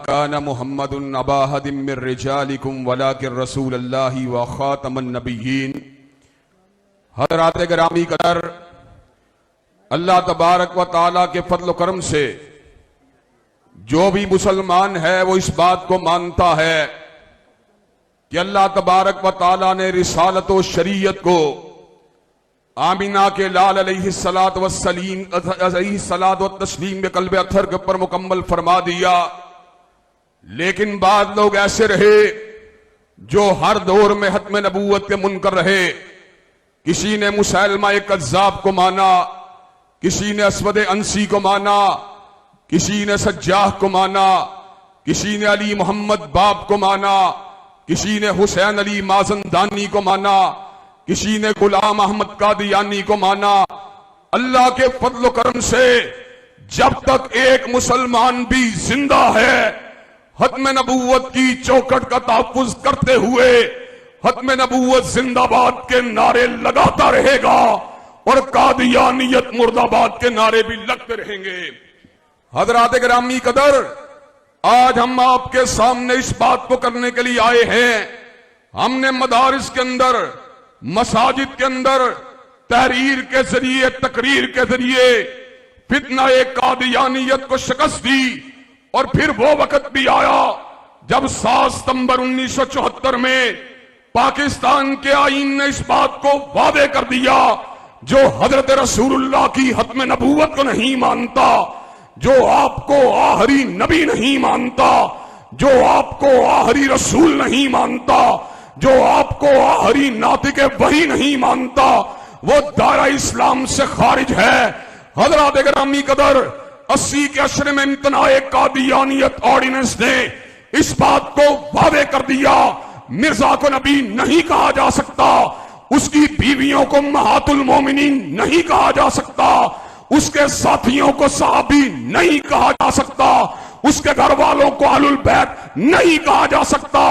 كان محمد أبا أحد من رجالكم ولكن رسول الله وخاتم النبيين۔ حضرات گرامی قدر، اللہ تبارک و تعالیٰ کے فضل و کرم سے جو بھی مسلمان ہے وہ اس بات کو مانتا ہے کہ اللہ تبارک و تعالیٰ نے رسالت و شریعت کو آمینہ کے لال علیہ الصلاۃ والتسلیم کے قلب اطہر کے اوپر مکمل فرما دیا، لیکن بعض لوگ ایسے رہے جو ہر دور میں ختم نبوت کے منکر رہے۔ کسی نے مسیلمہ کذاب کو مانا، کسی نے اسود انسی کو مانا، کسی نے سجاح کو مانا، کسی نے علی محمد باب کو مانا، کسی نے حسین علی مازندانی کو مانا، کسی نے غلام احمد قادیانی کو مانا۔ اللہ کے فضل و کرم سے جب تک ایک مسلمان بھی زندہ ہے، ختم نبوت کی چوکھٹ کا تحفظ کرتے ہوئے ختم نبوت زندہ باد کے نعرے لگاتا رہے گا، اور قادیانیت مرد آباد کے نعرے بھی لگتے رہیں گے۔ حضرات گرامی قدر، آج ہم آپ کے سامنے اس بات کو کرنے کے لیے آئے ہیں۔ ہم نے مدارس کے اندر، مساجد کے اندر تحریر کے ذریعے، تقریر کے ذریعے فتنہ قادیانیت کو شکست دی، اور پھر وہ وقت بھی آیا جب 7 ستمبر 1974 میں پاکستان کے آئین نے اس بات کو واضح کر دیا، جو حضرت رسول اللہ کی ختم نبوت کو نہیں مانتا، جو آپ کو آخری نبی نہیں مانتا، جو آپ کو آخری رسول نہیں مانتا، جو آپ کو آخری ناطق وحی نہیں مانتا، وہ دائرہ اسلام سے خارج ہے۔ حضرات گرامی قدر، 80 کے عشرے میں امتناع قادیانیت آرڈیننس نے اس بات کو واضح کر دیا، مرزا کو نبی نہیں کہا جا سکتا، اس کی بیویوں کو امہات المومنین نہیں کہا جا سکتا، اس کے ساتھیوں کو صحابی نہیں کہا جا سکتا، اس کے گھر والوں کو اہل البیت نہیں کہا جا سکتا۔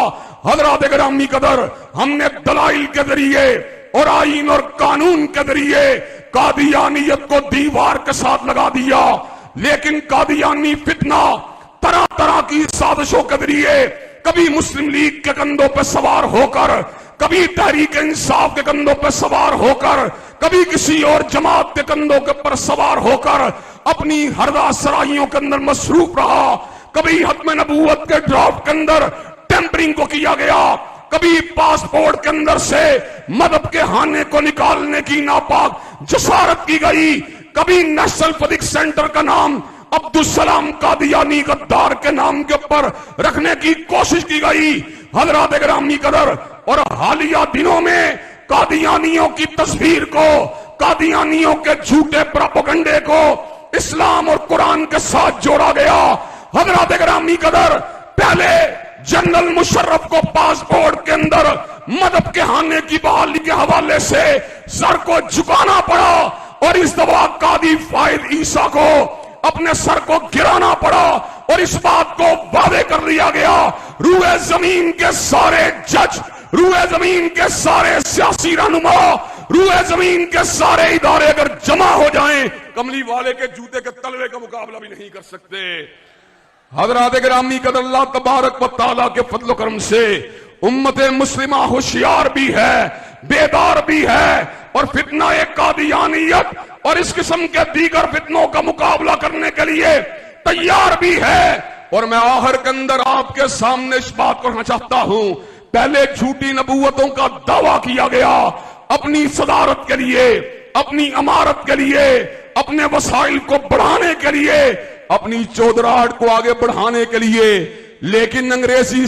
حضرات گرامی قدر، ہم نے دلائل کے ذریعے اور آئین اور قانون کے ذریعے قادیانیت کو دیوار کے ساتھ لگا دیا، لیکن قادیانی فتنہ طرح طرح کی سازشوں کے ذریعے کبھی مسلم لیگ کے کندھوں پہ سوار ہو کر، کبھی تحریک انصاف کے کندھوں پہ سوار ہو کر، کبھی کسی اور جماعت کے کندھوں کے پر سوار ہو کر اپنی ہردہ سرائیوں کے اندر مصروف رہا۔ کبھی ختم نبوت کے ڈرافٹ کے اندر ٹیمپرنگ کو کیا گیا، کبھی پاسپورٹ کے اندر سے مذہب کے ہانے کو نکالنے کی ناپاک جسارت کی گئی، کبھی نیشنل فزکس سینٹر کا نام عبدالسلام قادیانی غدار کے نام کے اوپر رکھنے کی کوشش کی گئی۔ حضرات گرامی قدر، اور حالیہ دنوں میں قادیانیوں کی تصویر کو، قادیانیوں کے جھوٹے پروپیگنڈے کو اسلام اور قرآن کے ساتھ جوڑا گیا۔ حضرات گرامی قدر، پہلے جنرل مشرف کو پاسپورٹ کے اندر مذہب کے ہانے کی بحالی کے حوالے سے سر کو جھکانا پڑا، اور اس دفعہ قاضی فائد عیسیٰ کو اپنے سر کو گرانا پڑا، اور اس بات کو واضح کر دیا گیا، روئے زمین کے سارے جج، روئے زمین کے سارے سیاسی رہنما، روئے زمین کے سارے ادارے اگر جمع ہو جائیں، کملی والے کے جوتے کے تلوے کا مقابلہ بھی نہیں کر سکتے۔ حضرات گرامی قدر، اللہ تبارک و تعالیٰ کے فضل و کرم سے امت مسلمہ ہوشیار بھی ہے، بیدار بھی ہے، اور فتنہ قادیانیت اور اس قسم کے دیگر فتنوں کا مقابلہ کرنے کے لیے تیار بھی ہے۔ اور میں آخر کے اندر آپ کے سامنے اس بات کو کہنا چاہتا ہوں، پہلے جھوٹی نبوتوں کا دعویٰ کیا گیا اپنی صدارت کے لیے، اپنی امارت کے لیے، اپنے وسائل کو بڑھانے کے لیے، اپنی چودراہٹ کو آگے بڑھانے کے لیے، لیکن انگریزی